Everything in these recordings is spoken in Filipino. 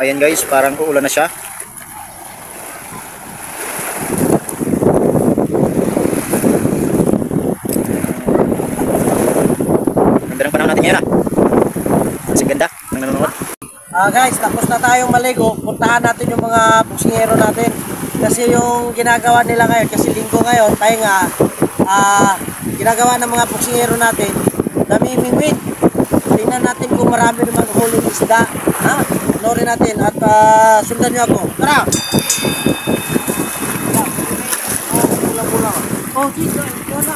Ayan guys, parang uulan na siya. Ganda ng panahon natin ngayon ah. Kasi ganda ng nanonood. Guys, tapos na tayong maligo. Puntahan natin yung mga buksingero natin. Kasi yung ginagawa nila ngayon, kasi linggo ngayon, tayo nga, ginagawa ng mga buksingero natin, namimingwit. Tingnan natin kung marami naman huling isda. Panorin natin at sundan nyo ako. Tara! Oh, dito. Wala.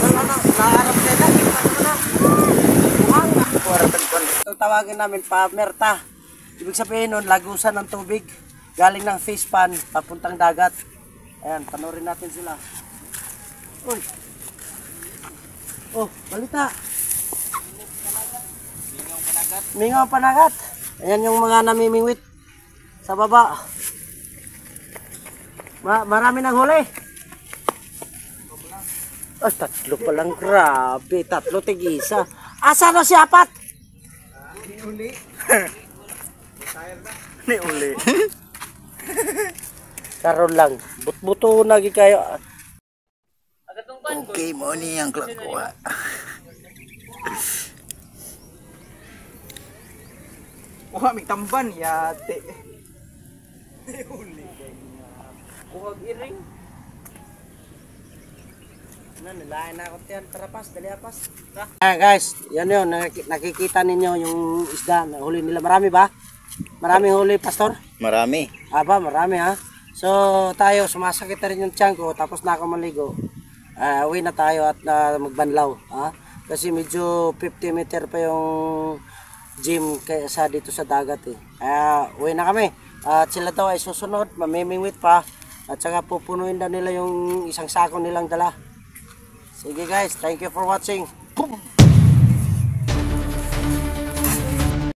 Wala. Naharap na lang. Ito tawagin namin pamerta. Ibig sabihin nun, lagusan ng tubig. Galing ng fish pan, papuntang dagat. Ayan, panorin natin sila. Uy! Oh, balita! Mingaw panagat. Ayan yung mga namimingwit sa baba. Marami nang huli. Tatlo pa lang. Grabe. Tatlo tig-isa. Asa na si apat? Ni uli. Ni uli. Karon lang. But-buto na kayo. Okay mo ni ang klakwa. Wah, may tamban yate. Uli. Huwag iring. Nilain na ako tiyan. Tarapas, daliapas. Guys, yan yun. Nakikita ninyo yung isda na huli nila. Marami ba? Maraming huli, Pastor? Marami. Aba, marami ha. So, tayo, sumasakit na rin yung tiyan ko. Tapos na ako maligo. Uwi na tayo at magbanlaw. Ha? Kasi medyo 50 meter pa yung gym kaysa dito sa dagat eh. Uwi na kami. At sila daw ay susunod, mamimingwit pa. At saka pupunuin na nila yung isang sako nilang dala. Sige guys, thank you for watching. Boom!